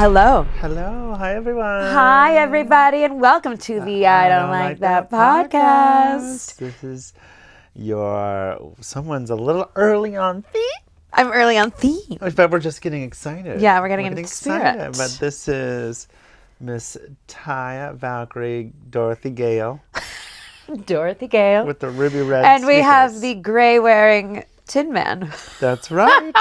Hello. Hello. Hi, everyone. Hi, everybody, and welcome to the I Don't Like That podcast. This is someone's a little early on theme. I'm early on theme. But we're just getting excited. Yeah, we're getting into spirit. But this is Miss Taya, Valkyrie, Dorothy Gale. Dorothy Gale. With the ruby red And we sneakers. have the gray-wearing Tin Man. That's right.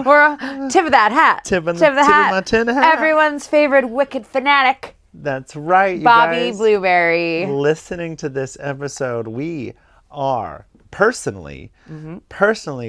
We're tip of that hat. Tip of my tin hat. Everyone's favorite wicked fanatic. That's right, you Bobby guys. Blueberry. Listening to this episode, we are personally,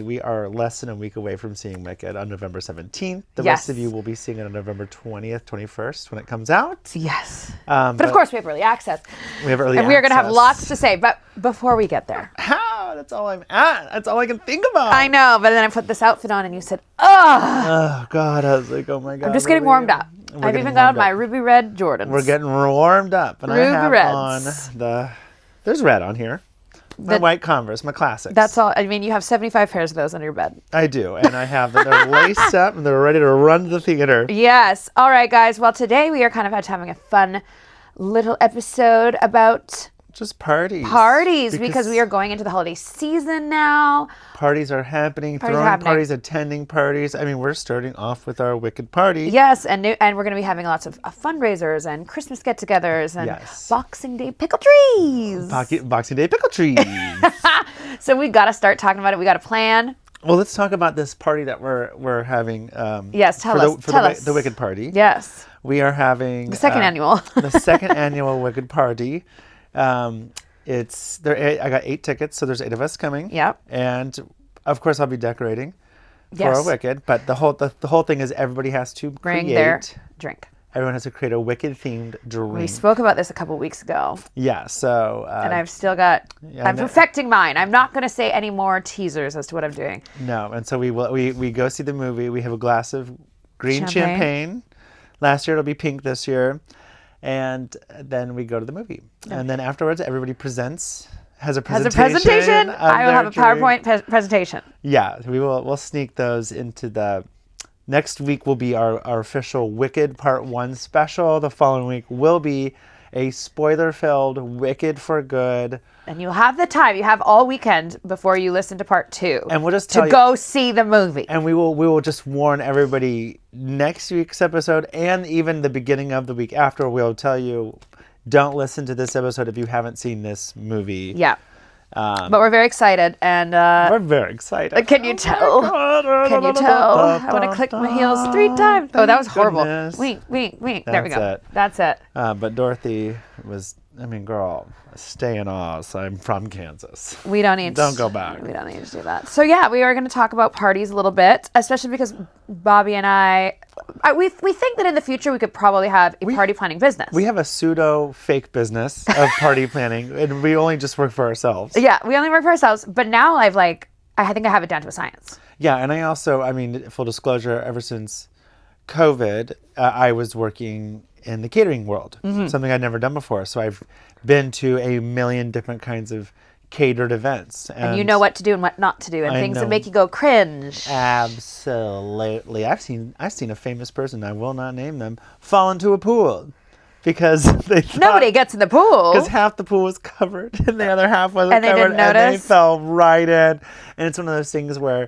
we are less than a week away from seeing Wicked on November 17th. The rest of you will be seeing it on November 20th, 21st when it comes out. Yes. But of course, we have early access. We have early access. And we are going to have lots to say. But before we get there. How? That's all I'm at. That's all I can think about. I know, but then I put this outfit on and you said, ugh. Oh, God. I was like, oh, my God. I'm just getting warmed up. I've even got on my ruby red Jordans. We're getting warmed up. And Ruby I have reds. on there's red on here. My white Converse, my classics. That's all. I mean, you have 75 pairs of those under your bed. I do. And I have them. They're laced up and they're ready to run to the theater. Yes. All right, guys. Well, today we are kind of having a fun little episode about just parties. Because we are going into the holiday season now. Parties are happening. Parties, attending parties. I mean, we're starting off with our Wicked party. Yes, and we're going to be having lots of fundraisers and Christmas get-togethers and Boxing Day pickle trees. Boxing Day pickle trees. So we got to start talking about it. We got a plan. Well, let's talk about this party that we're having. Yes, tell us. The Wicked party. Yes. We are having the second annual. The second annual Wicked party. I got 8 tickets, so there's 8 of us coming. Yep. And of course, I'll be decorating for our Wicked. But the whole thing is everybody has to bring their drink. Everyone has to create a Wicked themed drink. We spoke about this a couple weeks ago. Yeah. So. And I've still got. I'm perfecting mine. I'm not going to say any more teasers as to what I'm doing. No, and so we go see the movie. We have a glass of green champagne. Last year it'll be pink. This year. And then we go to the movie. Okay. And then afterwards, everybody has a presentation. I will have a PowerPoint presentation. Yeah, we'll sneak those into the... Next week will be our official Wicked Part 1 special. The following week will be a spoiler-filled Wicked for Good. And you'll have the time. You have all weekend before you listen to Part 2. And we'll just tell you, go see the movie. And we will just warn everybody next week's episode and even the beginning of the week after. We'll tell you, don't listen to this episode if you haven't seen this movie. Yeah. But we're very excited, and we're very excited. Can you tell? Can you tell? I want to click my heels 3 times. Oh, that was horrible. Wink. There we go. That's it. But Dorothy was, girl, stay in Oz. I'm from Kansas. We don't need Don't go back. We don't need to do that. So yeah, we are going to talk about parties a little bit, especially because Bobby and I we think that in the future we could probably have a party planning business. We have a pseudo fake business of party planning, and we only just work for ourselves. Yeah, we only work for ourselves. But now I think I have it down to a science. Yeah, and I also, full disclosure, ever since COVID, I was working in the catering world, something I'd never done before. So I've been to a million different kinds of catered events. And you know what to do and what not to do, and things that make you go cringe. Absolutely. I've seen a famous person, I will not name them, fall into a pool because nobody gets in the pool. Because half the pool was covered and the other half wasn't covered. And they didn't notice? And they fell right in. And it's one of those things where...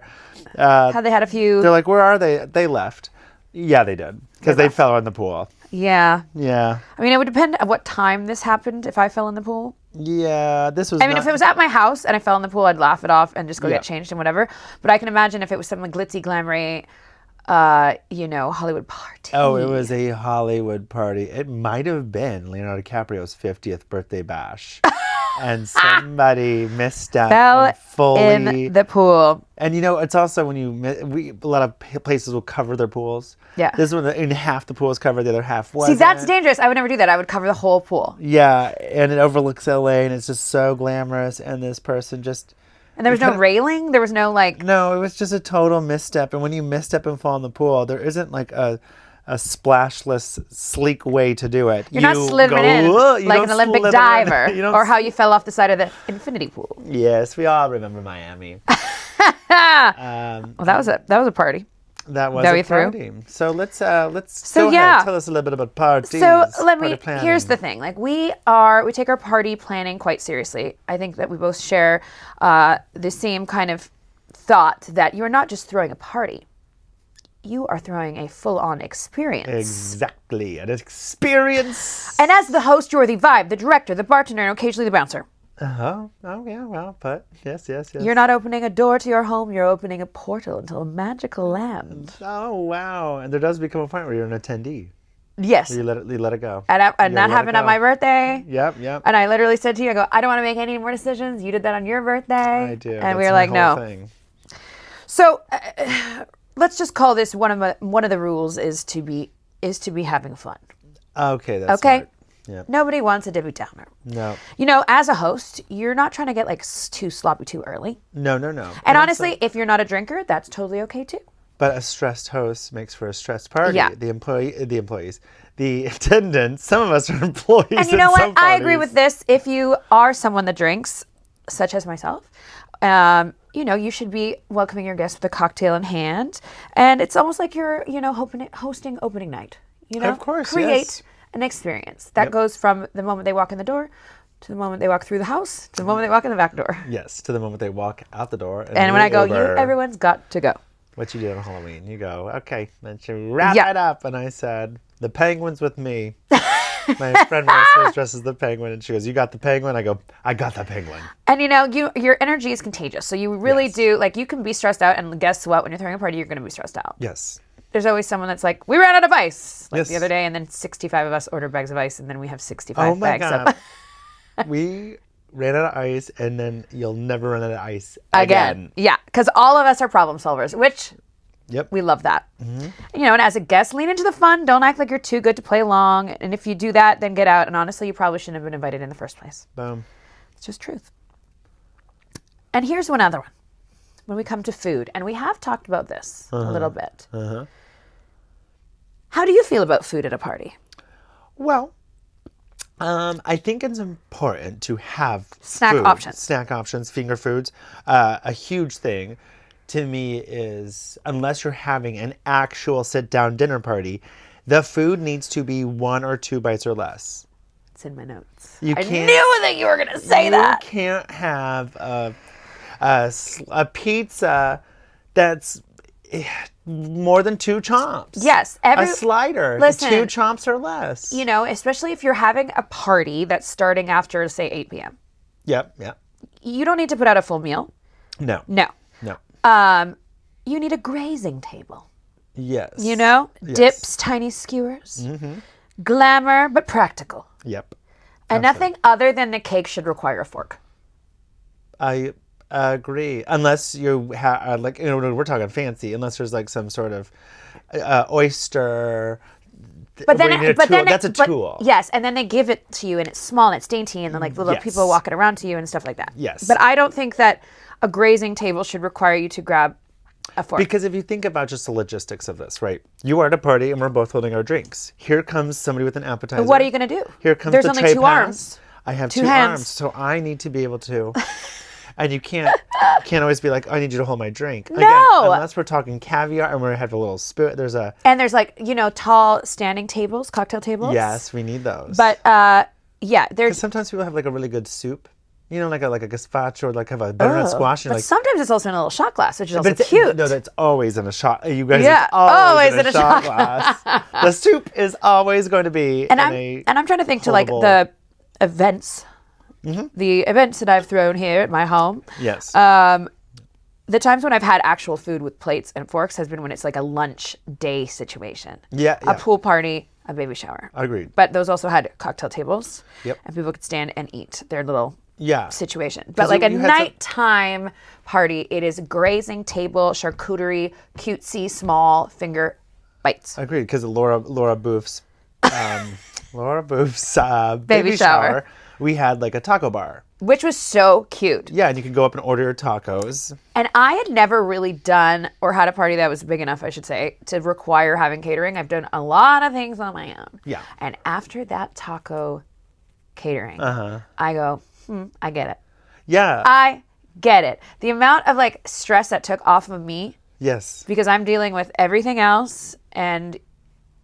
Have they had a few... They're like, where are they? They left. Yeah, they did. Because they fell in the pool. Yeah. Yeah. It would depend on what time this happened if I fell in the pool. Yeah, this was. If it was at my house and I fell in the pool, I'd laugh it off and just go get changed and whatever. But I can imagine if it was some glitzy, glamoury, Hollywood party. Oh, it was a Hollywood party. It might have been Leonardo DiCaprio's 50th birthday bash. And somebody misstepped fell fully in the pool. And it's also when a lot of places will cover their pools. Yeah. This one, half the pool is covered, the other half wasn't. See, that's dangerous. I would never do that. I would cover the whole pool. Yeah, and it overlooks LA, and it's just so glamorous. And this person just. And there was no railing. There was no No, it was just a total misstep. And when you misstep and fall in the pool, there isn't a splashless, sleek way to do it. You're not slithering in like an Olympic diver, or how you fell off the side of the infinity pool. Yes, we all remember Miami. Well, that was a party. That was Very a party. So let's So, go yeah. ahead. Tell us a little bit about parties. So party planning. here's the thing. Like we take our party planning quite seriously. I think that we both share the same kind of thought that you're not just throwing a party. You are throwing a full-on experience. Exactly. An experience. And as the host, you're the vibe, the director, the bartender, and occasionally the bouncer. Uh-huh. Oh, yeah, well, but yes. You're not opening a door to your home. You're opening a portal into a magical land. Oh, wow. And there does become a point where you're an attendee. Yes. You let it go. And that happened on my birthday. Yep. And I literally said to you, I go, I don't want to make any more decisions. You did that on your birthday. I do. And we were like, no. Thing. So let's just call this one of the rules is to be having fun. Okay, that's okay. smart. Yeah. Nobody wants a Debbie Downer. No. You know, as a host, you're not trying to get like too sloppy too early. No. And honestly, if you're not a drinker, that's totally okay too. But a stressed host makes for a stressed party. Yeah. The employees, the attendants. Some of us are employees. And you know what? I agree with this. If you are someone that drinks, such as myself, you should be welcoming your guests with a cocktail in hand, and it's almost like you're, hosting opening night. Of course, create yes. an experience that goes from the moment they walk in the door to the moment they walk through the house to the moment they walk in the back door. Yes, to the moment they walk out the door. And when I go, everyone's got to go. What you did on Halloween? You go, okay, let's wrap it up. And I said, the penguin's with me. My friend Marissa was dressed as the penguin, and she goes, you got the penguin? I go, I got the penguin. And your energy is contagious. So you really do, like, you can be stressed out, and guess what? When you're throwing a party, you're going to be stressed out. Yes. There's always someone that's like, we ran out of ice. Like yes. the other day, and then 65 of us ordered bags of ice, and then we have 65 bags. Oh, my God. We ran out of ice, and then you'll never run out of ice again. Yeah, because all of us are problem solvers, which we love that. Mm-hmm. And as a guest, lean into the fun. Don't act like you're too good to play along. And if you do that, then get out. And honestly, you probably shouldn't have been invited in the first place. Boom. It's just truth. And here's one other one. When we come to food, and we have talked about this a little bit. How do you feel about food at a party? Well, I think it's important to have snack options, finger foods. A huge thing to me is, unless you're having an actual sit-down dinner party, the food needs to be 1 or 2 bites or less. It's in my notes. I knew that you were going to say that. You can't have a pizza that's more than 2 chomps. Yes. A slider. Listen, 2 chomps or less. Especially if you're having a party that's starting after, say, 8 p.m. Yep. You don't need to put out a full meal. No. You need a grazing table. Yes. Yes. Dips, tiny skewers. Glamour, but practical. Yep. And nothing other than the cake should require a fork. I agree. Unless you have, we're talking fancy, unless there's like some sort of oyster. But then that's a tool. Yes, and then they give it to you, and it's small and it's dainty, and then like little people walking around to you and stuff like that. Yes. But I don't think that a grazing table should require you to grab a fork. Because if you think about just the logistics of this, right? You are at a party and we're both holding our drinks. Here comes somebody with an appetizer. What are you going to do? Here comes There's the only tray 2 pass. arms. I have 2 2 hands. arms, so I need to be able to. And you can't always be like, I need you to hold my drink. No. Again, unless we're talking caviar and we have a little spoon. There's like, tall standing tables, cocktail tables. Yes, we need those. But there's sometimes people have like a really good soup. Like a gazpacho or like have a butternut squash. And but sometimes it's also in a little shot glass, which is also cute. No, that's always in a shot. You guys, it's always in a shot glass. The soup is always going to be and I'm trying to think to like the events. The events that I've thrown here at my home. Yes. The times when I've had actual food with plates and forks has been when it's like a lunch day situation. Yeah. A pool party, a baby shower. Agreed. But those also had cocktail tables. Yep. And people could stand and eat their little situation. But 'Cause like a nighttime party, it is grazing table, charcuterie, cutesy, small finger bites. Agreed, because Laura Booth's baby shower, we had like a taco bar. Which was so cute. Yeah, and you could go up and order your tacos. And I had never really done or had a party that was big enough, I should say, to require having catering. I've done a lot of things on my own. Yeah. And after that taco catering, I go, I get it. Yeah. I get it. The amount of like stress that took off of me Yes. Because I'm dealing with everything else and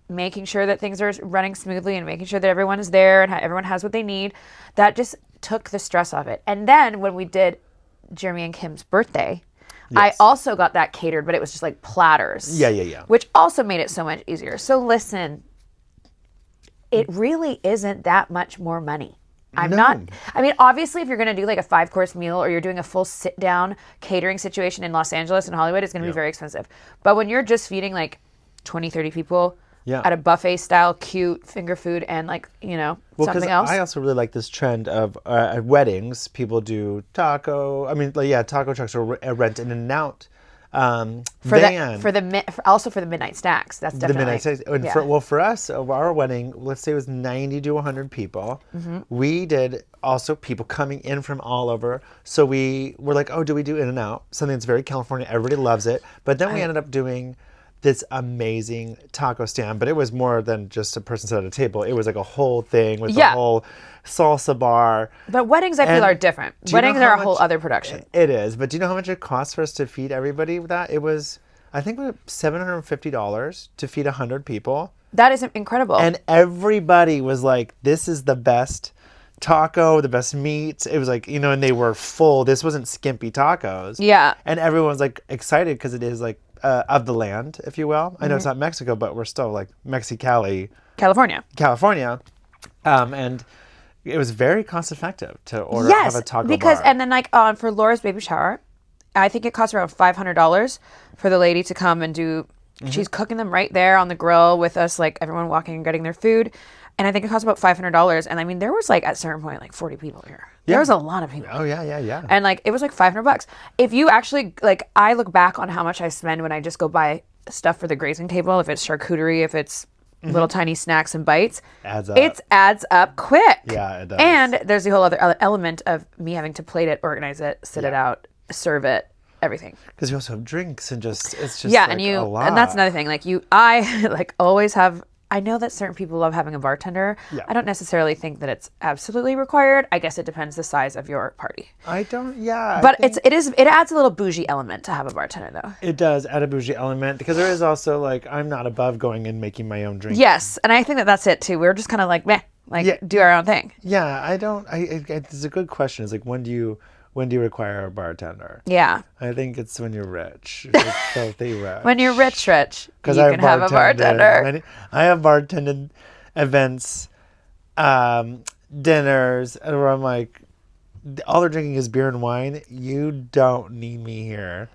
making sure that things are running smoothly and making sure that everyone is there and everyone has what they need. That just took the stress off it. And then when we did Jeremy and Kim's birthday, I also got that catered, but it was just like platters. Yeah. Which also made it so much easier. So listen, it really isn't that much more money. I mean, obviously, if you're going to do like a 5-course meal or you're doing a full sit-down catering situation in Los Angeles and Hollywood, it's going to be very expensive. But when you're just feeding like 20, 30 people at a buffet style, cute finger food and like, something else. I also really like this trend of at weddings, people do taco trucks or rent an in-and-out van. Also for the midnight snacks. That's definitely. The midnight snacks. And for us, of our wedding, let's say it was 90 to 100 people. Mm-hmm. We did also people coming in from all over. So we were like, oh, do we do In-N-Out? Something that's very California. Everybody loves it. But then we ended up doing this amazing taco stand, but it was more than just a person sat at a table. It was like a whole thing with a whole salsa bar. But weddings, I feel, are different. Weddings are a whole other production. It is. But do you know how much it cost for us to feed everybody with that? It was, I think, $750 to feed 100 people. That is incredible. And everybody was like, this is the best taco, the best meat. It was like, and they were full. This wasn't skimpy tacos. Yeah. And everyone's like excited because it is like, of the land, if you will. I know it's not Mexico, but we're still like Mexicali. California. And it was very cost effective to order have a taco bar. And then like for Laura's baby shower, I think it costs around $500 for the lady to come and do, she's cooking them right there on the grill with us, like everyone walking and getting their food. And I think it costs about $500. And I mean, there was like at a certain point, like 40 people here. There was a lot of people. Oh, yeah. And like, it was like $500. If you actually, like, I look back on how much I spend when I just go buy stuff for the grazing table, if it's charcuterie, if it's little tiny snacks and bites. It adds up quick. Yeah, it does. And there's the whole other element of me having to plate it, organize it, sit it out, serve it, everything. Because you also have drinks and it's just like and a lot. And that's another thing. Like I like always have. I know that certain people love having a bartender. Yeah. I don't necessarily think that it's absolutely required. I guess it depends the size of your party. I don't. Yeah. But it adds a little bougie element to have a bartender though. It does add a bougie element because there is also like I'm not above going and making my own drink. Yes, and I think that's it too. We're just kind of like meh, do our own thing. Yeah, I don't. It's a good question. It's like when do you require a bartender? Yeah. I think it's when you're rich. It's filthy rich. When you're rich, you can have a bartender. I have bartended events, dinners, where I'm like, all they're drinking is beer and wine. You don't need me here.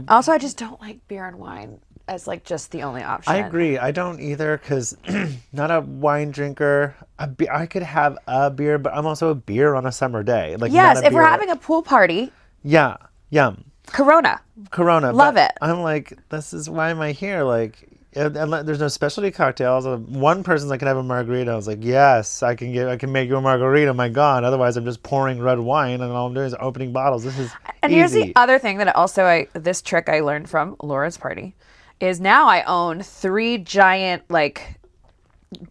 Also, I just don't like beer and wine as like just the only option. I agree. I don't either because not a wine drinker. I could have a beer, but I'm also a beer on a summer day. Like yes, if we're having a pool party. Yeah, yum. Corona. Love it. I'm like, why am I here? Like, and there's no specialty cocktails. One person's like, can I have a margarita? I was like, yes, I can make you a margarita. My God. Otherwise, I'm just pouring red wine and all I'm doing is opening bottles. This is and easy. Here's the other thing that also this trick I learned from Laura's party is now I own 3 giant like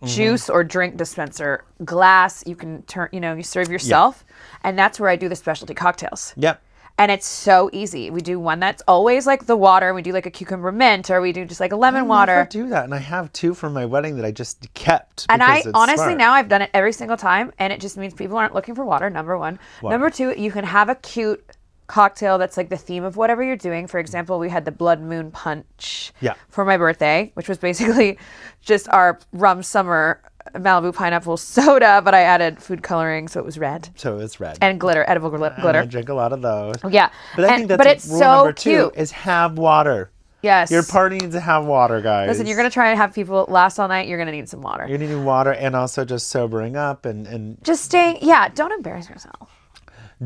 juice or drink dispenser glass. You can turn, you serve yourself, and that's where I do the specialty cocktails. Yep. And it's so easy. We do one that's always like the water. We do like a cucumber mint, or we do just like a lemon water. I never do that, and I have 2 from my wedding that I just kept. And I honestly smart. Now I've done it every single time, and it just means people aren't looking for water. Number one. Number 2, you can have a cute cocktail that's like the theme of whatever you're doing. For example, we had the Blood Moon Punch for my birthday, which was basically just our rum summer Malibu pineapple soda, but I added food coloring, so it was red. So it's red. And glitter, edible glitter. I drink a lot of those. Yeah. But I think that's rule number 2 is have water. Yes. Your party needs to have water, guys. Listen, you're going to try and have people last all night. You're going to need some water. You're needing water and also just sobering up and just staying, don't embarrass yourself.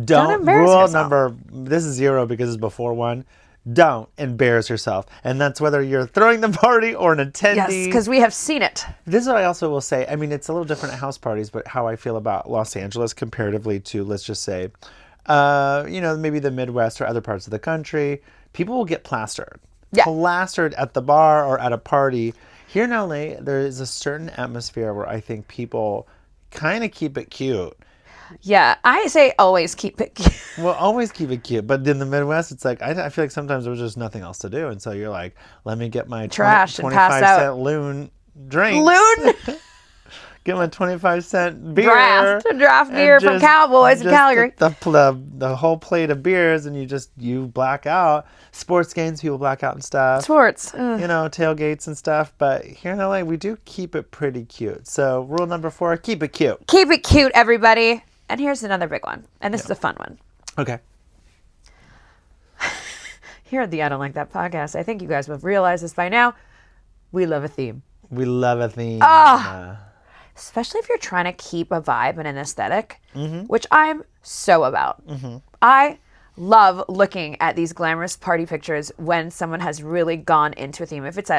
Don't embarrass rule yourself. This is 0 because it's before 1. Don't embarrass yourself. And that's whether you're throwing the party or an attendee. Yes, because we have seen it. This is what I also will say. I mean, it's a little different at house parties, but how I feel about Los Angeles comparatively to, let's just say, maybe the Midwest or other parts of the country, people will get plastered. Yeah. Plastered at the bar or at a party. Here in LA, there is a certain atmosphere where I think people kind of keep it cute. Yeah, I say always keep it cute. Well, always keep it cute. But in the Midwest, it's like, I feel like sometimes there was just nothing else to do. And so you're like, let me get my Trash and pass out. 25-cent loon drinks. Loon? Get my 25-cent beer. Draft beer from Cowboys in Calgary. The whole plate of beers, and you black out. Sports games, people black out and stuff. Sports. Tailgates and stuff. But here in LA, we do keep it pretty cute. So rule number 4, keep it cute. Keep it cute, everybody. And here's another big one. And this is a fun one. Okay. Here at the I Don't Like That podcast, I think you guys have realized this by now. We love a theme. We love a theme. Especially if you're trying to keep a vibe and an aesthetic, which I'm so about. I love looking at these glamorous party pictures when someone has really gone into a theme. If it's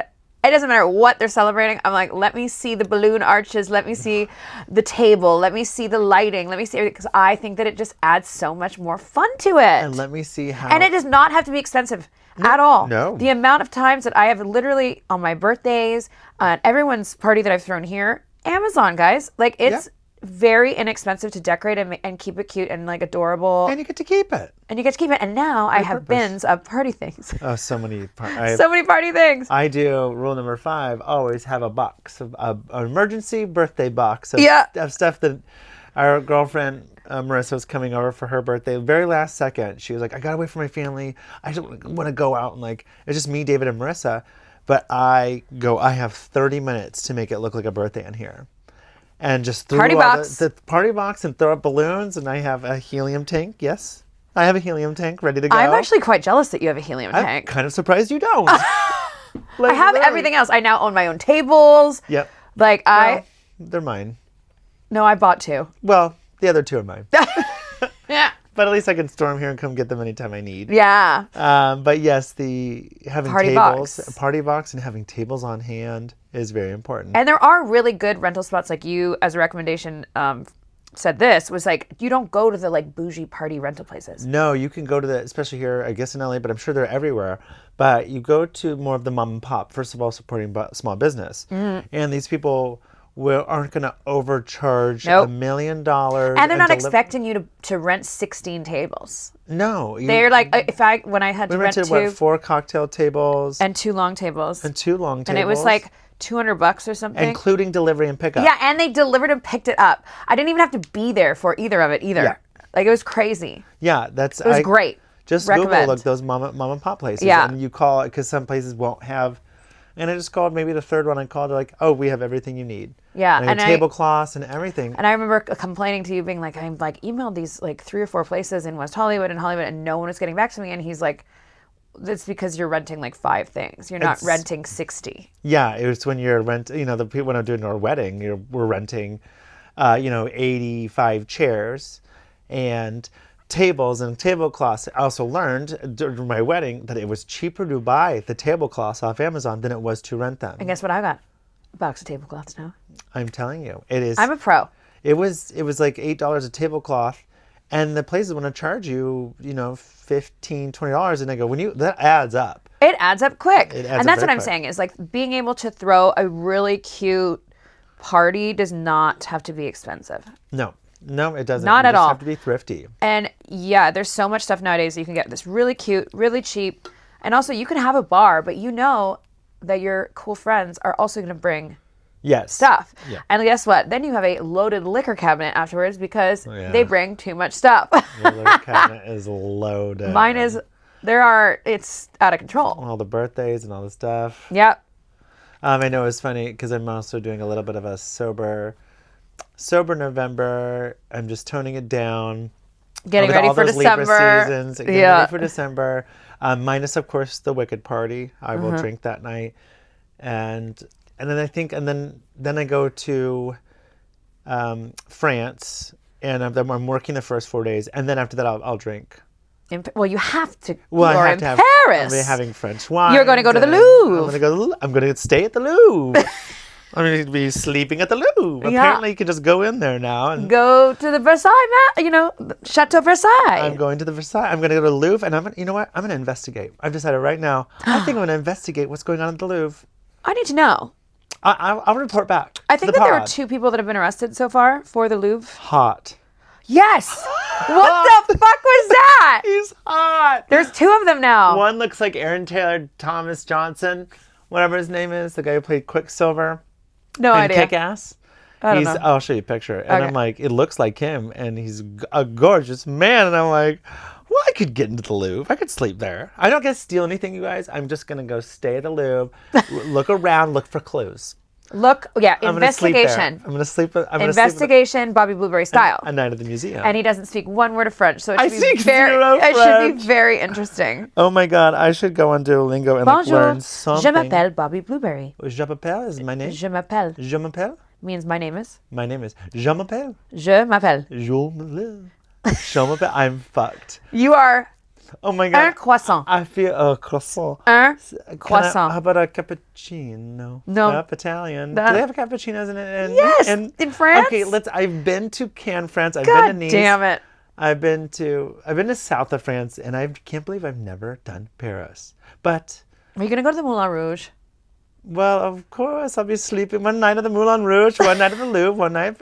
it doesn't matter what they're celebrating. I'm like, let me see the balloon arches. Let me see the table. Let me see the lighting. Let me see everything. Because I think that it just adds so much more fun to it. And let me see how... And it does not have to be expensive at all. No. The amount of times that I have literally, on my birthdays, everyone's party that I've thrown here, Amazon, guys. Like, it's very inexpensive to decorate and keep it cute and, like, adorable. And you get to keep it. And now I have bins of party things. Oh, so many party things. I do. Rule number 5, always have a box, an emergency birthday box of stuff that our girlfriend, Marissa, was coming over for her birthday. The very last second, she was like, I got away from my family. I just want to go out. And, like, it's just me, David, and Marissa. But I have 30 minutes to make it look like a birthday in here. And just throw the party box and throw up balloons. And I have a helium tank. Yes, I have a helium tank ready to go. I'm actually quite jealous that you have a helium tank. I'm kind of surprised you don't. I have everything else. I now own my own tables. Yep. They're mine. No, I bought 2. Well, the other 2 are mine. Yeah. But at least I can store them here and come get them anytime I need. Yeah. But yes, having party tables, box. a party box, and having tables on hand is very important. And there are really good rental spots. Like you, as a recommendation, said this was like, you don't go to the like bougie party rental places. No, you can go to especially here, I guess in LA, but I'm sure they're everywhere. But you go to more of the mom and pop. First of all, supporting small business, and these people aren't going to overcharge $1 million. And they're not expecting you to rent 16 tables. No. They're like, when I had to rent 2. 4 cocktail tables. And 2 long tables. And it was like $200 or something. Including delivery and pickup. Yeah, and they delivered and picked it up. I didn't even have to be there for either of it either. Yeah. Like, it was crazy. Yeah, it was great. Just Google those mom and pop places. Yeah. And you call it, because some places won't have... And I just called maybe the third one. I called, they're like, oh, we have everything you need. Yeah. And tablecloths and everything. And I remember complaining to you, being like, I'm like emailed these like 3 or 4 places in West Hollywood and Hollywood, and no one was getting back to me. And he's like, that's because you're renting like 5 things. You're not renting 60. Yeah, it was when you're the people when I'm doing our wedding, we're renting, 85 chairs and tables and tablecloths. I also learned during my wedding that it was cheaper to buy the tablecloths off Amazon than it was to rent them. And guess what I got? A box of tablecloths now. I'm telling you, it is. I'm a pro. It was like $8 a tablecloth, and the places want to charge you, $15, $20, and I go, that adds up. It adds up quick. And that's what I'm saying is like being able to throw a really cute party does not have to be expensive. No, it doesn't. Not at all. You just have to be thrifty. And yeah, there's so much stuff nowadays that you can get this really cute, really cheap. And also you can have a bar, but you know that your cool friends are also going to bring stuff. Yeah. And guess what? Then you have a loaded liquor cabinet afterwards because they bring too much stuff. Your liquor cabinet is loaded. Mine is, it's out of control. All the birthdays and all the stuff. Yep. I know it's funny because I'm also doing a little bit of a sober November. I'm just toning it down. Getting ready for December. Getting ready for December. Minus, of course, the Wicked party. I will drink that night. And then I go to France, and I'm working the first 4 days. And then after that, I'll drink. Well, you have to. Well, you're I have in to Paris. I'll be having French wine. You're going to go to the Louvre. I'm going to stay at the Louvre. I'm going to be sleeping at the Louvre. Yeah. Apparently, you can just go in there now and go to the Versailles, Chateau Versailles. I'm going to the Versailles. I'm going to go to the Louvre, and you know what? I'm going to investigate. I've decided right now. I think I'm going to investigate what's going on at the Louvre. I need to know. I'll report back. I think that there are 2 people that have been arrested so far for the Louvre. Hot. Yes. What the fuck was that? He's hot. There's 2 of them now. One looks like Aaron Taylor Thomas Johnson, whatever his name is, the guy who played Quicksilver No in idea. Kick-Ass. I don't know. I'll show you a picture. And Okay. I'm like, it looks like him, and he's a gorgeous man. And I'm like, well, I could get into the Louvre. I could sleep there. I don't get to steal anything, you guys. I'm just going to go stay at the Louvre, look around, look for clues. Look, yeah, I'm gonna sleep there. investigation. I'm going to sleep. I'm gonna sleep Investigation, Bobby Blueberry style. a night at the museum. And he doesn't speak one word of French, so it I should be speak zero it should French. be very interesting. Oh my God, I should go on Duolingo and like, Bonjour, learn something. je m'appelle Bobby Blueberry. Je m'appelle is my name. Je m'appelle Je m'appelle. means my name is. My name is Je m'appelle. Je m'appelle. Je m'appelle. Je m'appelle. I'm fucked. You are Oh my un God. croissant. I feel a croissant. Un How croissant. about a cappuccino? No. Yep, Italian. That- Do they have cappuccinos in Yes, in France? Okay, I've been to Cannes, France. I've God been to Nice. damn it. I've been to south of France, and I can't believe I've never done Paris. But Are you going to go to the Moulin Rouge? well, of course, I'll be sleeping one night at the Moulin Rouge, one night at the Louvre, one night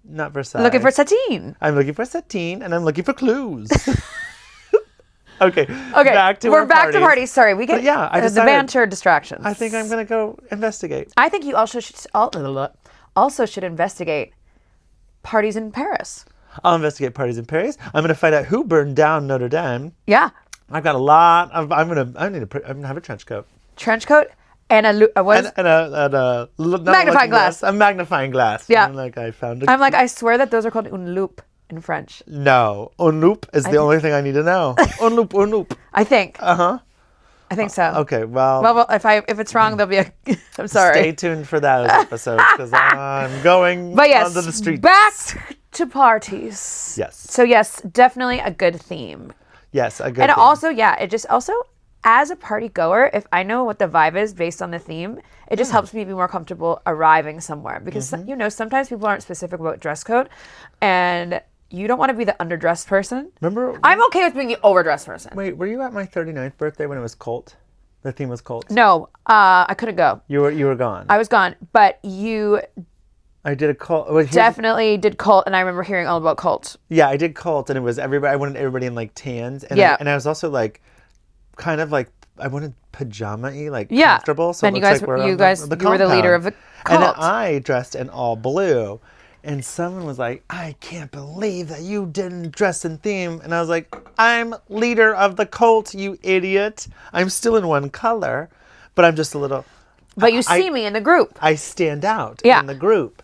not Versailles. Looking for Satine. I'm looking for Satine, and I'm looking for clues. Okay. Okay, Back to we're our back to parties. parties. Sorry, we get But yeah, I the decided- banter distractions. I think I'm gonna go investigate. I think you also should investigate parties in Paris. I'll investigate parties in Paris. I'm gonna find out who burned down Notre Dame. Yeah, I've got a lot of. I'm gonna have a trench coat trench coat and what is- and a Magnifying glass. A magnifying glass. Yeah. And like I found a. I'm like, I swear that those are called une loupe in French. No, un loupe is the only thing I need to know. Un loupe, un loupe. I think. Uh-huh. I think so. Okay, well, Well, if it's wrong, there'll be a. I'm sorry. stay tuned for those episodes because I'm going But yes, onto the streets. back to parties. Yes. So yes, definitely a good theme. Yes, a good. And thing. also, yeah, it just also, as a party goer, if I know what the vibe is based on the theme, it just helps me be more comfortable arriving somewhere because sometimes people aren't specific about dress code, and you don't want to be the underdressed person. Remember? I'm okay with being the overdressed person. Wait, were you at my 39th birthday when it was cult? The theme was cult. No, I couldn't go. You were gone. I was gone, but you I did a cult. Well, definitely did cult, and I remember hearing all about cult. Yeah, I did cult, and it was everybody. I wanted everybody in like tans, and Yeah. I was also like, kind of like I wanted pajama-y, like Yeah. comfortable. So And it you looks guys like were- we're you on guys- the you were the leader of compound. the And then cult. I dressed in all blue, and someone was like, "I can't believe that you didn't dress in theme," and I was like, "I'm leader of the cult, you idiot. I'm still in one color, but I'm just a little." But you see me in the group. I stand out Yeah. in the group.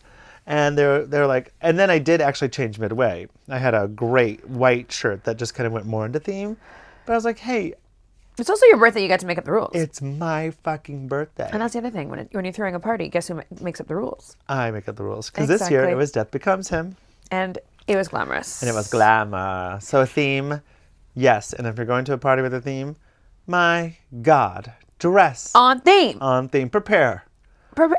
And they're like, and then I did actually change midway. I had a great white shirt that just kind of went more into theme. But I was like, hey, It's also your birthday. You get to make up the rules. it's my fucking birthday. And that's the other thing. When you're throwing a party, guess who makes up the rules? I make up the rules. Because this year Exactly. it was Death Becomes Him. And it was glamorous. And it was glamour. So a theme, yes. And if you're going to a party with a theme, my God, dress on theme. on theme. Prepare.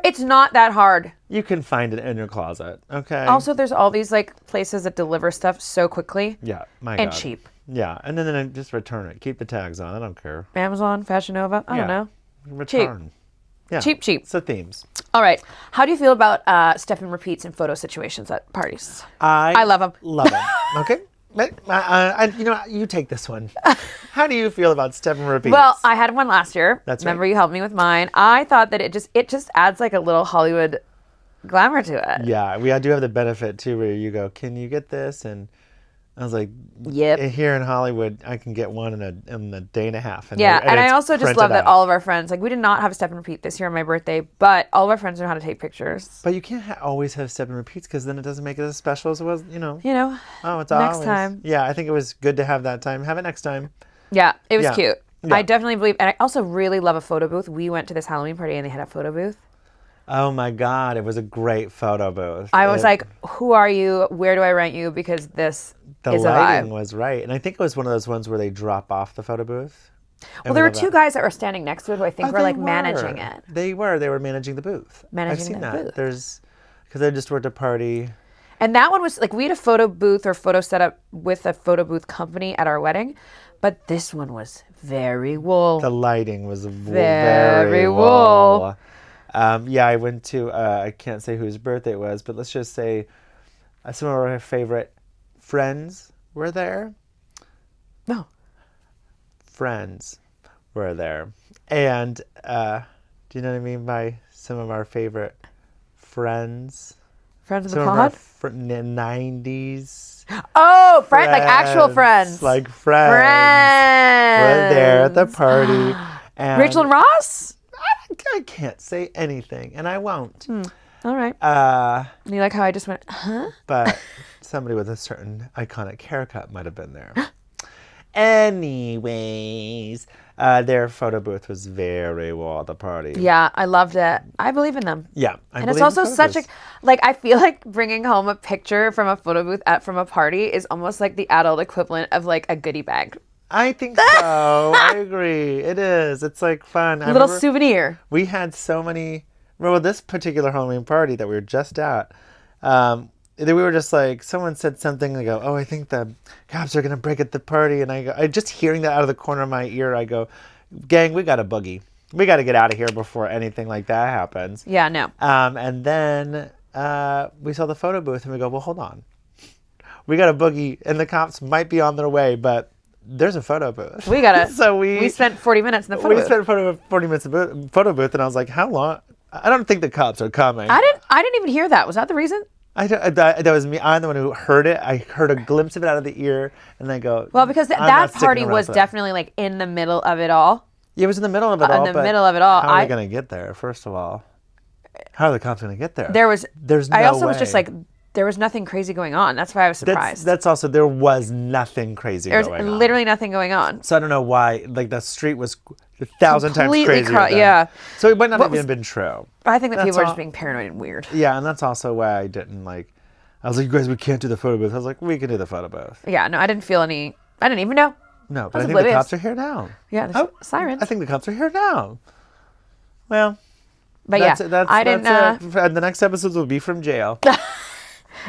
It's not that hard. You can find it in your closet. Okay. Also, there's all these like places that deliver stuff so quickly yeah, my and God. cheap. Yeah, and then I just return it. Keep the tags on. I don't care. Amazon, Fashion Nova. I don't know. Return. Yeah. Cheap. So themes. All right. How do you feel about step and repeats in photo situations at parties? I love 'em. Love them. Okay. But, you take this one. How do you feel about step and repeats? Well, I had one last year. That's Remember right. you helped me with mine. I thought that it just adds like a little Hollywood glamour to it. yeah, we do have the benefit too, where you go, "Can you get this?" And I was like, Yep. Here in Hollywood, I can get one in a day and a half." And Yeah, and I it's also just printed love that out. all of our friends, like we did not have a step and repeat this year on my birthday, but all of our friends know how to take pictures. But you can't always have step and repeats because then it doesn't make it as special as it was. You know, Oh, it's next always. time. Yeah, I think it was good to have that time. Have it next time. Yeah, it was Yeah. cute. Yeah. I definitely believe, and I also really love a photo booth. We went to this Halloween party and they had a photo booth. Oh my God, it was a great photo booth. I was like, who are you? Where do I rent you? Because this the is a lighting vibe. was right, and I think it was one of those ones where they drop off the photo booth. Well, there were two guys that were standing next to it who I think were they like managing it. They were managing the booth. I've Managing seen the that. booth. There's because I just worked a party. And that one was like, we had a photo booth or photo setup with a photo booth company at our wedding, but this one was very wool. The lighting was Very very wool. wool. Yeah, I went to I can't say whose birthday it was, but let's just say some of our favorite friends were there. No. Friends were there. And do you know what I mean by some of our favorite friends? Friends of the Some of pod? our 90s. Oh, like actual friends. Like friends. Friends. Were there at the party. And Rachel and Ross? I can't say anything, and I won't. All right. You like how I just went, huh? But somebody with a certain iconic haircut might have been there. Anyways, their photo booth was very well at the party. Yeah, I loved it. I believe in them. Yeah. And it's also such a, like, I feel like bringing home a picture from a photo booth from a party is almost like the adult equivalent of like a goodie bag. I think so. I agree. It is. It's like fun. A little souvenir. We had so many, well, this particular Halloween party that we were just at, we were just like, someone said something, they go, oh, I think the cops are going to break at the party. And I just hearing that out of the corner of my ear, I go, gang, we got a boogie. We got to get out of here before anything like that happens. Yeah, no. And then we saw the photo booth and we go, well, hold on. We got a boogie and the cops might be on their way, but there's a photo booth. We got it. So we spent 40 minutes in the photo booth. We spent 40 minutes in the photo booth, and I was like, how long? I don't think the cops are coming. I didn't even hear that. Was that the reason? That was me. I'm the one who heard it. I heard a glimpse of it out of the ear, and I go, well, because that party was definitely like in the middle of it all. Yeah, it was in the middle of it all. In the middle of it all. How are they going to get there, first of all? How are the cops going to get there? There's no I also way. was just like, there was nothing crazy going on. That's why I was surprised. That's also, there was nothing crazy going on. There's literally nothing going on. So I don't know why, like, the street was 1,000 times crazier. Yeah. So it might not have even been true. I think that people are just being paranoid and weird. Yeah, and that's also why I didn't, like, I was like, you guys, we can't do the photo booth. I was like, we can do the photo booth. Yeah, no, I didn't feel any, I didn't even know. No, but I think the cops are here now. Yeah, sirens. I think the cops are here now. Well, but that's yeah, it. And the next episodes will be from jail.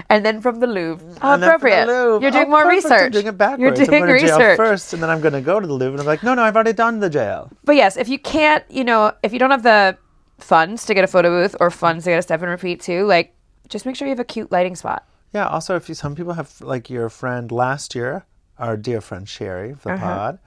And then from the Louvre. And Appropriate. You're doing more perfect. research. I'm doing it backwards. You're doing I'm going to jail research first, and then I'm going to go to the Louvre, and I'm like, no, I've already done the jail. But yes, if you can't, if you don't have the funds to get a photo booth or funds to get a step and repeat too, like, just make sure you have a cute lighting spot. Yeah. Also, some people have, like, your friend last year, our dear friend Sherry of the pod.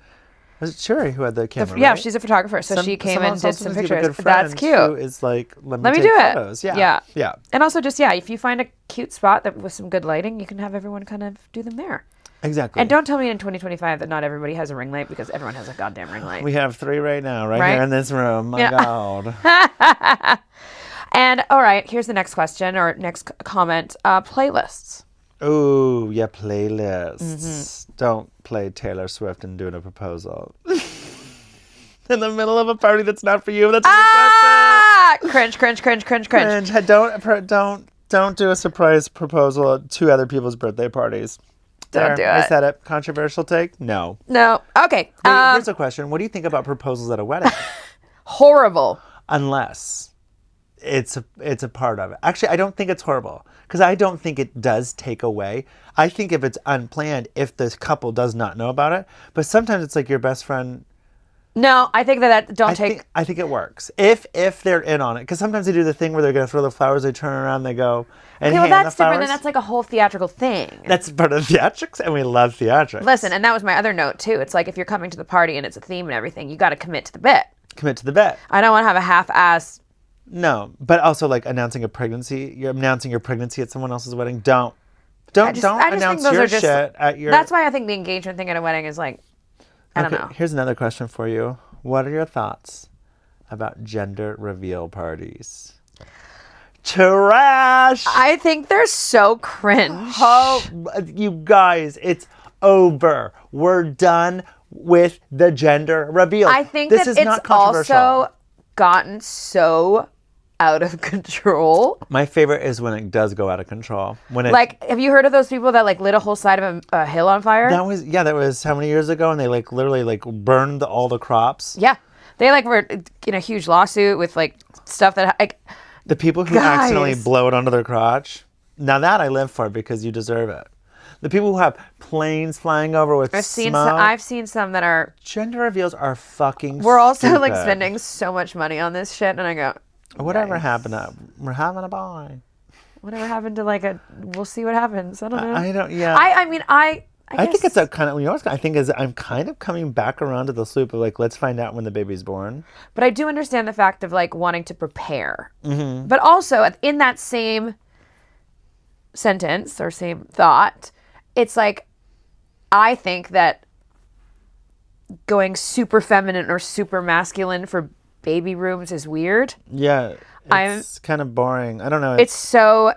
Was it Sherry who had the camera? Yeah, right? she's a photographer, so she came and did some pictures. That's cute. Who is like, let me do photos. it. Yeah. And also, just if you find a cute spot that with some good lighting, you can have everyone kind of do them there. Exactly. And don't tell me in 2025 that not everybody has a ring light, because everyone has a goddamn ring light. We have 3 right now, right here in this room. My God. And all right, here's the next question or next comment. Playlists. Oh, yeah, playlists. Mm-hmm. Don't play Taylor Swift and doing a proposal. In the middle of a party that's not for you. That's Cringe. Don't do a surprise proposal at 2 other people's birthday parties. Don't do it. I said it. Controversial take? No. Okay. Here's a question. What do you think about proposals at a wedding? Horrible. Unless it's a part of it. Actually, I don't think it's horrible, because I don't think it does take away. I think if it's unplanned, if the couple does not know about it, but sometimes it's like your best friend. No, I think I think it works if they're in on it, because sometimes they do the thing where they're going to throw the flowers, they turn around, they go and hand that's the flowers. different. Then that's like a whole theatrical thing. That's part of theatrics, and we love theatrics. Listen, and that was my other note too. It's like if you're coming to the party and it's a theme and everything, you got to commit to the bit. Commit to the bit. I don't want to have a half-ass. No, but also like announcing a pregnancy. You're announcing your pregnancy at someone else's wedding. Don't announce your shit at your. That's why I think the engagement thing at a wedding is like, I don't know. Here's another question for you. What are your thoughts about gender reveal parties? Trash! I think they're so cringe. Oh, you guys, it's over. We're done with the gender reveal. I think this that is it's not controversial. Also gotten so out of control. My favorite is when it does go out of control. Have you heard of those people that like lit a whole side of a hill on fire? That was how many years ago, and they like literally like burned all the crops. Yeah, they like were in a huge lawsuit with like stuff that like the people who accidentally blow it onto their crotch. Now that I live for, because you deserve it. The people who have planes flying over with smoke. I've seen some that are gender reveals are fucking. We're also stupid. like spending so much money on this shit, and I go. Whatever happened to we're having a boy. Whatever happened to like we'll see what happens. I don't know. I don't. Yeah. I mean, I I think guess- it's a kind of. You know what I think is I'm kind of coming back around to the loop of like, let's find out when the baby's born. But I do understand the fact of like wanting to prepare. Mm-hmm. But also in that same sentence or same thought, it's like I think that going super feminine or super masculine for baby rooms is weird. Yeah, it's kind of boring. I don't know. It's so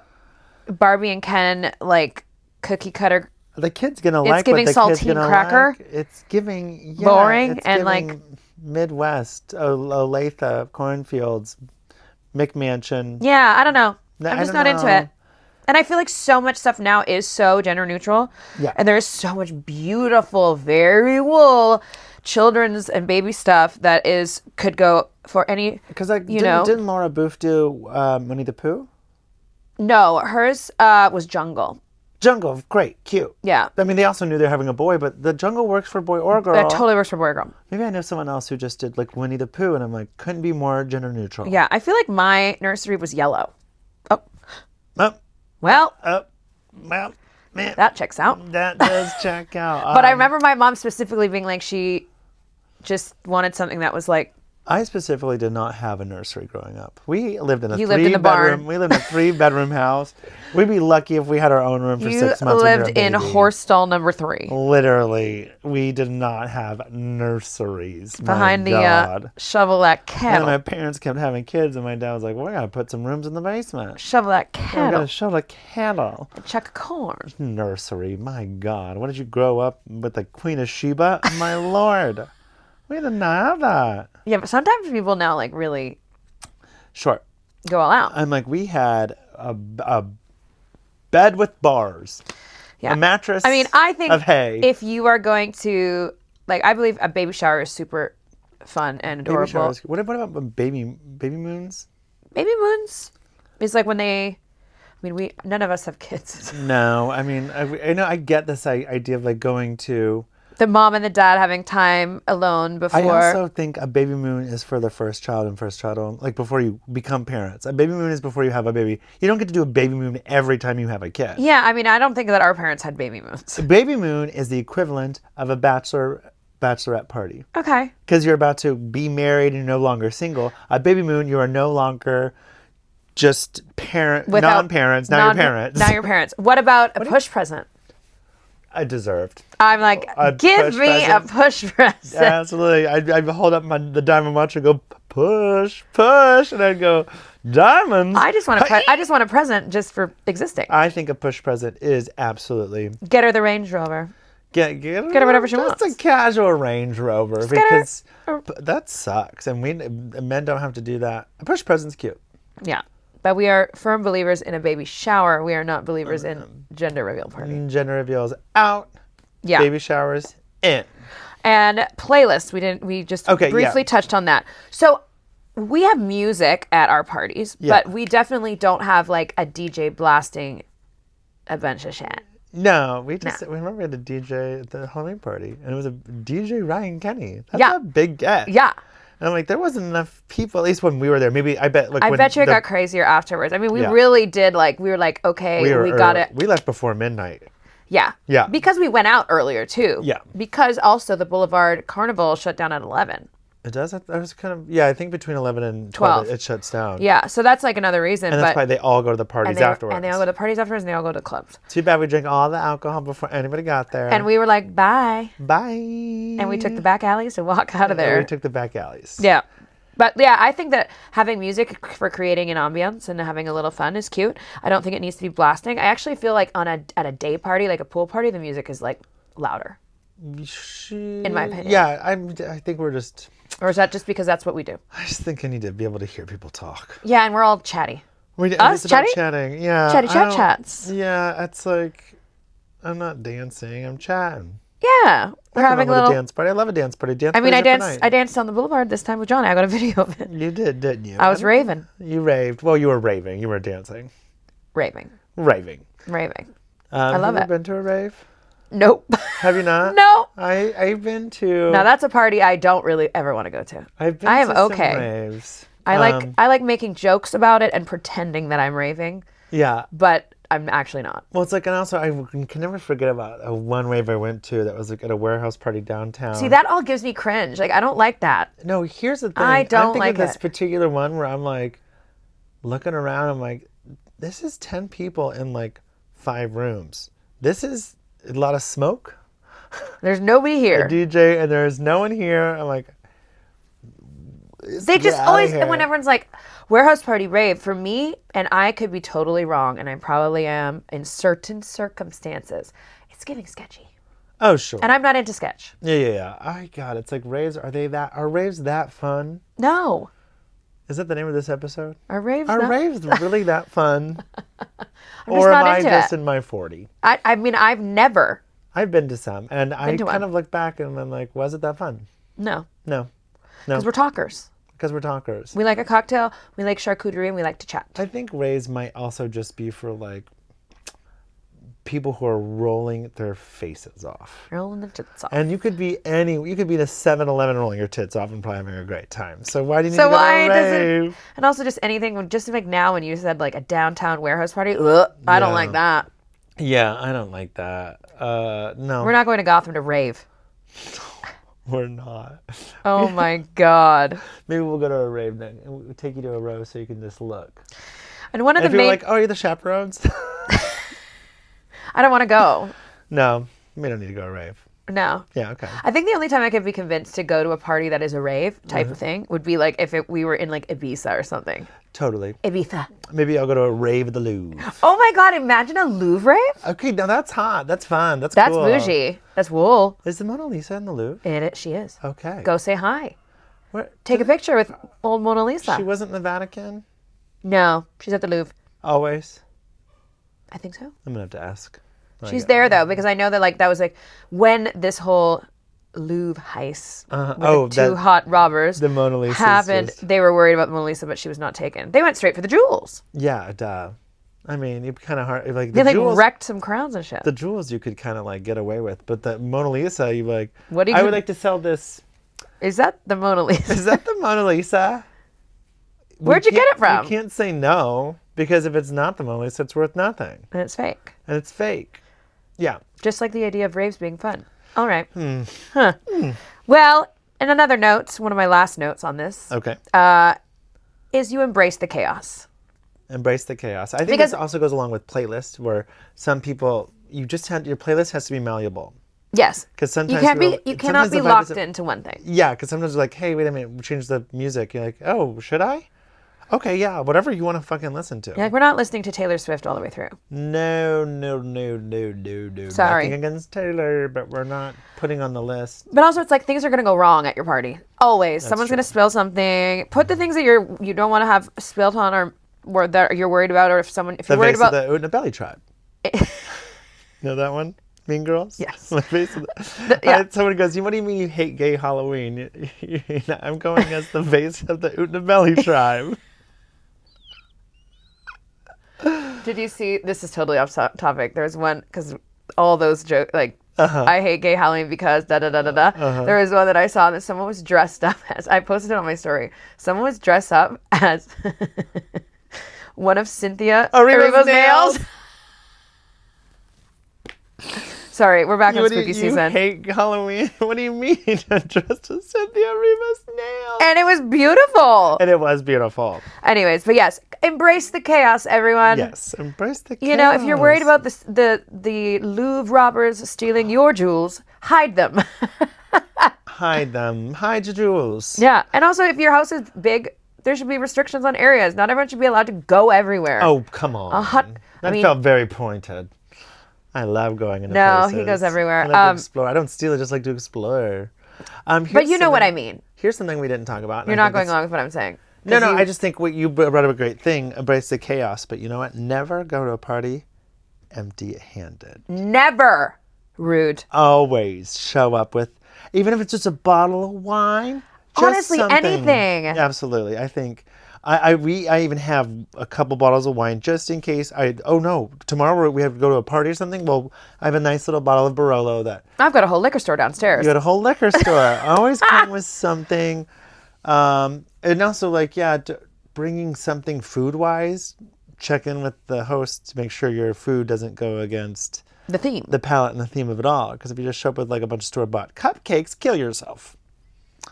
Barbie and Ken, like cookie cutter. The kid's gonna like giving what the kid's saltine gonna cracker. like. It's giving Boring it's and, giving like- Midwest, Olathe, cornfields, McMansion. Yeah, I don't know. No, I'm I just don't not into know. it. And I feel like so much stuff now is so gender neutral. Yeah. And there's so much beautiful, very wool children's and baby stuff that could go for any. Because like, You know. didn't Laura Booth do Winnie the Pooh? No, hers was Jungle. Jungle, great, cute. Yeah. I mean, they also knew they're having a boy, but the Jungle works for boy or girl. That totally works for boy or girl. Maybe I know someone else who just did like Winnie the Pooh, and I'm like, couldn't be more gender neutral. Yeah, I feel like my nursery was yellow. Oh, Oh, well, well, man, that checks out. that does check out. But I remember my mom specifically being like, she just wanted something that was like, I specifically did not have a nursery growing up. We lived in a You lived in the barn. We lived in a 3-bedroom house. We'd be lucky if we had our own room for you 6 months. when we were lived a in baby. horse stall number 3. Literally, we did not have nurseries. Behind my the God. Chevrolet And cattle. my parents kept having kids, and my dad was like, "Well, we gotta put some rooms in the basement. Chevrolet We cattle. gotta show the cattle." A check of corn. Nursery, my God, what did you grow up with the Queen of Sheba? My Lord, we did not have that. Yeah, but sometimes people now like really Sure. go all out. I'm like, we had a bed with bars, Yeah. a mattress. I mean, I think of hay. if you are going to, like, I believe a baby shower is super fun and Baby adorable. showers. What about baby moons? Baby moons is like when they, I mean, none of us have kids. No, I mean, I know I get this idea of like going to. The mom and the dad having time alone before. I also think a baby moon is for the first child and first child only, like before you become parents. A baby moon is before you have a baby. You don't get to do a baby moon every time you have a kid. Yeah, I mean, I don't think that our parents had baby moons. A baby moon is the equivalent of a bachelorette party. Okay. Because you're about to be married and you're no longer single. A baby moon, you are no longer just non-parents. Now you're parents. Now you're parents. What about a push present? I deserved. I'm like, A give push me present? a push present. Absolutely. I hold up the diamond watch and go push, and I'd go diamonds. I just want a present just for existing. I think a push present is absolutely Get her the Range Rover. get her whatever she just wants. a casual Range Rover get her because that sucks, and men don't have to do that. A push present's cute. Yeah. But we are firm believers in a baby shower. We are not believers in gender reveal party. Gender reveals out. Yeah. Baby showers in. And playlist. We just briefly touched on that. So we have music at our parties, but we definitely don't have like a DJ blasting a bunch of shit. No, we remember we had a DJ at the Halloween party, and it was a DJ Ryan Kenny. That's Yeah. a big get. Yeah. And I'm like, there wasn't enough people, at least when we were there. Maybe, I bet. Like, I bet you it got crazier afterwards. I mean, we Yeah. really did we were like, okay, we got it. We left before midnight. Yeah. Yeah. Because we went out earlier too. Yeah. Because also the Boulevard Carnival shut down at 11. It does? I was kind of, I think between 11 and 12. 12, it shuts down. Yeah. So that's like another reason. And that's why they all go to the parties afterwards. And they all go to parties afterwards and they all go to clubs. Too bad we drank all the alcohol before anybody got there. And we were like, bye. Bye. And we took the back alleys to walk out of there. We took the back alleys. Yeah. But yeah, I think that having music for creating an ambiance and having a little fun is cute. I don't think it needs to be blasting. I actually feel like at a day party, like a pool party, the music is like louder. In my opinion. Yeah, I think we're just... Or is that just because that's what we do? I just think I need to be able to hear people talk. Yeah, and we're all chatty. Us, Us, chatty? Chatting, yeah. Chatty chat chats. Yeah, it's like, I'm not dancing, I'm chatting. Yeah. We're having a little dance party. I love a dance party. I danced on the boulevard this time with Johnny. I got a video of it. You did, didn't you? I was raving. You raved. Well, you were raving. You were dancing. Raving. Raving. I love it. Have you been to a rave? Nope. Have you not? No. I've been to... Now that's a party I don't really ever want to go to. I've been I am to some okay. raves. I like making jokes about it and pretending that I'm raving. Yeah. but I'm actually not. Well, it's like, and also I can never forget about one rave I went to that was like at a warehouse party downtown. See, that all gives me cringe. Like, I don't like that. No, here's the thing. I don't I'm thinking like of this it. particular one where I'm like looking around. I'm like, this is 10 people in like 5 rooms. This is a lot of smoke. There's nobody here. A DJ, and there's no one here. I'm like, They just always, and when everyone's like, warehouse party rave, for me, and I could be totally wrong, and I probably am in certain circumstances, it's getting sketchy. Oh, sure. And I'm not into sketch. Yeah. God, it's like raves. Are raves that fun? No. Is that the name of this episode? Are raves raves really that fun? Or am I just in my 40? I mean, I've been to some, and I to kind one. of look back and I'm like, was it that fun? No. No. Because we're talkers. Because we're talkers. We like a cocktail, we like charcuterie, and we like to chat. I think raves might also just be for like people who are rolling their faces off. Rolling the tits off. And you could be in a 7-Eleven rolling your tits off and probably having a great time. So why do you need to go to a rave? And also just anything, just like now when you said like a downtown warehouse party, I don't like that. Yeah, I don't like that. No. We're not going to Gotham to rave. We're not. Oh my God. Maybe we'll go to a rave then. And we'll take you to a row so you can just look. And one of And the if you're main... like, oh, you're the chaperones? I don't want to go. No, we don't need to go to a rave. No. Yeah, okay. I think the only time I could be convinced to go to a party that is a rave type of thing would be like if we were in like Ibiza or something. Totally. Ibiza. Maybe I'll go to a rave at the Louvre. Oh my God, imagine a Louvre rave? Okay, now that's hot. That's fun. That's That's cool. bougie. That's wool. Is the Mona Lisa in the Louvre? She is. Okay. Go say hi. Where, Take a picture with old Mona Lisa. She wasn't in the Vatican? No, she's at the Louvre. Always? I think so. I'm going to have to ask. She's there though, because I know that like that was like when this whole Louvre heist with the two hot robbers the Mona Lisa happened. They were worried about the Mona Lisa, but she was not taken. They went straight for the jewels. Yeah, duh. I mean, it's kind of hard. Like They jewels, wrecked some crowns and shit. the jewels you could kind of like get away with, but the Mona Lisa, you like. What do you? I would like to sell this. Is that the Mona Lisa? Is that the Mona Lisa? Where'd you get it from? You can't say no because if it's not the Mona Lisa, it's worth nothing, And it's fake. and it's fake. Yeah. Just like the idea of raves being fun. All right. Huh. Well, and another note, one of my last notes on this, Okay. is you embrace the chaos. Embrace the chaos. I think this also goes along with playlists, where some people your playlist has to be malleable. Yes. Because sometimes you cannot be locked into one thing. Yeah, because sometimes you're like, hey, wait a minute, change the music. You're like, oh, should I? Okay, yeah, whatever you want to fucking listen to. You're like, we're not listening to Taylor Swift all the way through. No. Sorry. Nothing against Taylor, but we're not putting on the list. But also, it's like things are going to go wrong at your party. Always. Someone's going to spill something. Put the things that you don't want to have spilled on or that you're worried about, or if you're worried about the Oot and Belly tribe. Know that one? Mean Girls? Yes. The face of someone goes, what do you mean you hate gay Halloween? I'm going as the face of the Oot and Belly tribe. Did you see, this is totally off topic. There's one, because all those jokes, like, I hate gay Halloween because da-da-da-da-da. There was one that I saw that someone was dressed up as, I posted it on my story. Someone was dressed up as one of Cynthia Erivo's nails. Sorry, we're back on spooky season. You hate Halloween? What do you mean? Dressed as Cynthia Erivo's nails. And it was beautiful. And it was beautiful. Anyways, but yes, embrace the chaos, everyone. Yes, embrace the chaos. You know, if you're worried about the Louvre robbers stealing your jewels, hide them. Hide them. Hide your jewels. Yeah, and also if your house is big, there should be restrictions on areas. Not everyone should be allowed to go everywhere. Oh, come on. That felt very pointed. I love going into places. No, he goes everywhere. I like to explore. I don't steal. I just like to explore. But you know what I mean. Here's something we didn't talk about. You're not going along with what I'm saying. No, I just think what you brought up a great thing. Embrace the chaos. But you know what? Never go to a party empty-handed. Never. Rude. Always show up with, even if it's just a bottle of wine. Honestly, something. anything. Absolutely. I think I even have a couple bottles of wine just in case tomorrow we have to go to a party or something. Well, I have a nice little bottle of Barolo that I've got a whole liquor store downstairs. You got a whole liquor store. Always come with something. And also bringing something food-wise check in with the host to make sure your food doesn't go against The theme. the palette and the theme of it all. Because if you just show up with like a bunch of store-bought cupcakes, kill yourself.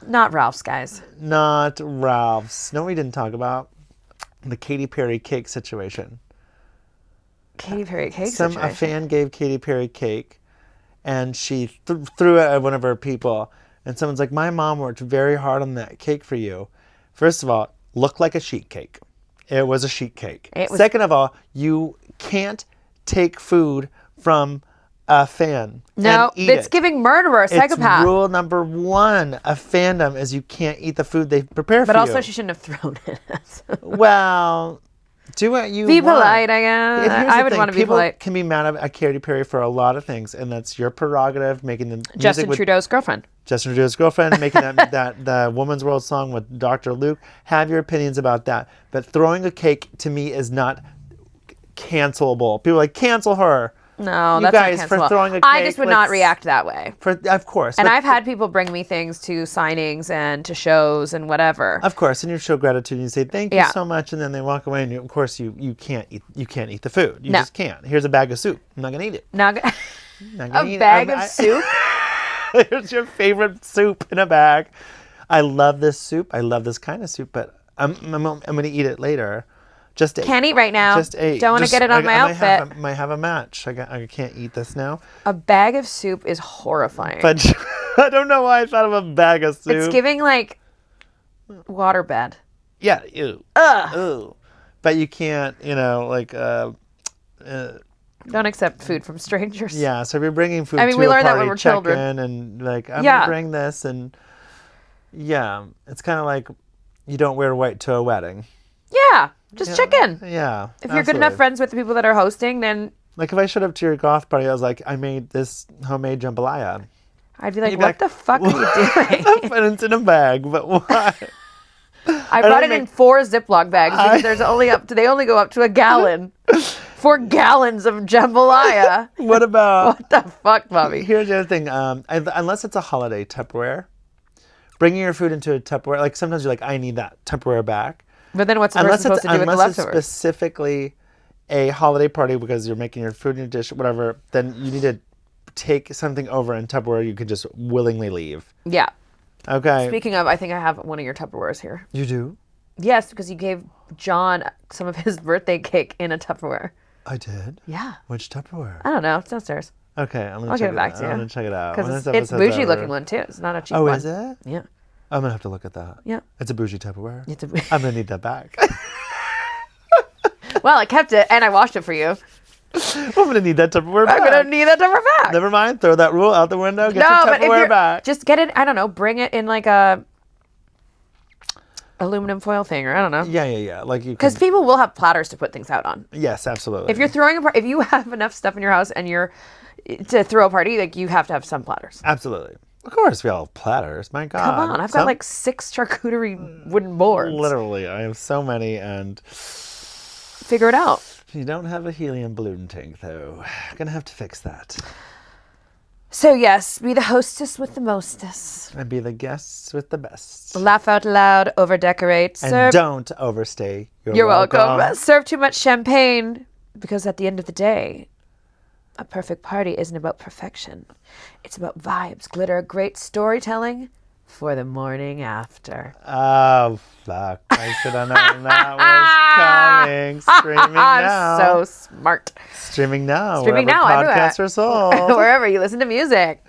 Not Ralph's, guys. Not Ralph's. No, we didn't talk about the Katy Perry cake situation. Katy Perry cake situation. A fan gave Katy Perry cake, and she threw it at one of her people. And someone's like, my mom worked very hard on that cake for you. First of all, looked like a sheet cake. It was a sheet cake. Second of all, you can't take food from a fan No, and eat it's it. giving murderer, psychopath. It's rule number 1 of fandom is you can't eat the food they prepare for you. But also she shouldn't have thrown it. Well, do what you be want. polite, I guess. Here's I the would thing. want to be People polite. can be mad at Katy Perry for a lot of things, and that's your prerogative. Making the music Justin with Trudeau's girlfriend. Justin Trudeau's girlfriend, making that the Woman's World song with Dr. Luke. Have your opinions about that, but throwing a cake to me is not cancelable. People are like, cancel her. No, You that's guys, not for cancelable. throwing a I cake, just would not let's- react that way. Of course, And but- I've had people bring me things to signings and to shows and whatever. Of course, and you show gratitude and you say thank you Yeah. so much, and then they walk away, and of course you can't eat the food. You No. just can't. Here's a bag of soup. I'm not gonna eat it. Now, I'm not gonna eat a it. bag of soup? Here's your favorite soup in a bag. I love this soup. I love this kind of soup, but I'm gonna eat it later. Just Can't eat right now. Just ate. Don't want to get it on my outfit. Might have a match. I can't eat this now. A bag of soup is horrifying. But I don't know why I thought of a bag of soup. It's giving like waterbed. Yeah. Ew. Ugh. Ew. But you can't. Don't accept food from strangers. Yeah, so if you're bringing food I mean, to we a learned that party, when we're check children. in and like, I'm Yeah. gonna bring this, and yeah, it's kind of like you don't wear white to a wedding. Yeah. Just check in. Yeah. If you're good enough absolutely. friends with the people that are hosting, then Like if I showed up to your goth party, I was like, I made this homemade jambalaya. I'd be like, You'd be what like, the fuck are you doing? And it's in a bag, but why? I brought it in 4 Ziploc bags because they only go up to a gallon. 4 gallons of jambalaya. What about? What the fuck, Bobby? Here's the other thing. Unless it's a holiday Tupperware, bringing your food into a Tupperware, like sometimes you're like, I need that Tupperware back. But then what's the person supposed to do with the Unless it's leftovers? specifically a holiday party because you're making your food in your dish, whatever, then you need to take something over in Tupperware you could just willingly leave. Yeah. Okay. Speaking of, I think I have one of your Tupperwares here. You do? Yes, because you gave John some of his birthday cake in a Tupperware. I did? Yeah. Which Tupperware? I don't know. It's downstairs. Okay, I'm gonna I'll check give it back to you. I'm gonna check it out. Because When it's this it's episode's bougie over. looking one too. It's not a cheap Oh, one. is it? Yeah. I'm gonna have to look at that. Yeah. It's a bougie Tupperware. It's a I'm gonna need that back. Well, I kept it and I washed it for you. I'm gonna need that Tupperware back. I'm gonna need that Tupperware back. Never mind. Throw that rule out the window. Get No, your but if Tupperware you're back. just get it. I don't know. Bring it in like a aluminum foil thing, or I don't know. Yeah. Like you. Because Can, people will have platters to put things out on. yes, absolutely. If you're throwing a party, if you have enough stuff in your house and you're to throw a party, like you have to have some platters. Absolutely. Of course, we all have platters. My God. Come on, I've got like 6 charcuterie wooden boards. Literally, I have so many, and Figure it out. you don't have a helium balloon tank, though. Gonna have to fix that. So yes, be the hostess with the mostess. And be the guests with the best. Laugh out loud, over decorate, And serve. don't overstay. You're welcome. Serve too much champagne, because at the end of the day, a perfect party isn't about perfection. It's about vibes, glitter, great storytelling for the morning after. Oh, fuck. I should have known that was coming. Streaming now. So smart. Streaming now. Streaming wherever now, everywhere. podcasts are sold. Wherever you listen to music.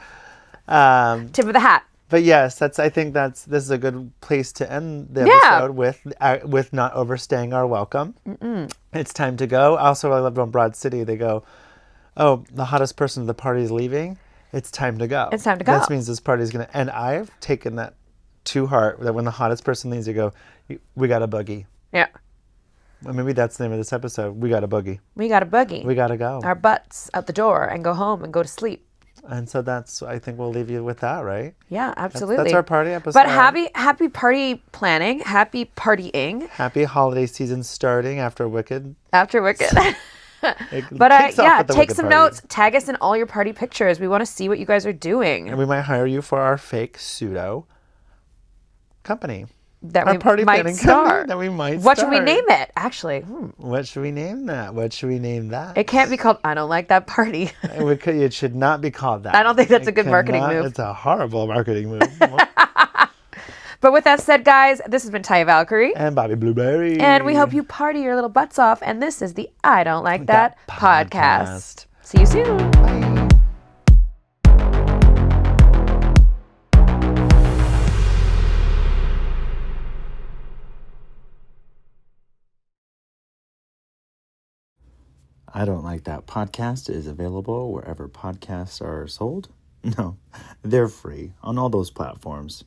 Tip of the hat. But yes, I think this is a good place to end the Yeah. episode with not overstaying our welcome. It's time to go. Also, I loved on Broad City. They go, oh, the hottest person at the party is leaving. It's time to go. It's time to go. That means this party is going to... And I've taken that to heart, that when the hottest person leaves, you go, we got a boogie. Yeah. Well, maybe that's the name of this episode. We got a boogie. We got a boogie. We got to go. Our butts out the door and go home and go to sleep. And so I think we'll leave you with that, right? Yeah, absolutely. That's our party episode. But happy party planning, happy partying Happy holiday season starting after Wicked. after Wicked. It But kicks off yeah, with the take Wicked some party. notes. Tag us in all your party pictures. We want to see what you guys are doing. And we might hire you for our fake pseudo company. that Our we party might planning start. company that we might What should we start. name it? Actually, What should we name that? What should we name that? it can't be called I Don't Like That Party. It should not be called that. I don't think that's It a good marketing cannot- move. It's a horrible marketing move. But with that said, guys, this has been Taya Valkyrie. And Bobby Blueberry. And we hope you party your little butts off. And this is the I Don't Like That podcast. podcast. See you soon. Bye. I Don't Like That podcast is available wherever podcasts are sold. No, they're free on all those platforms.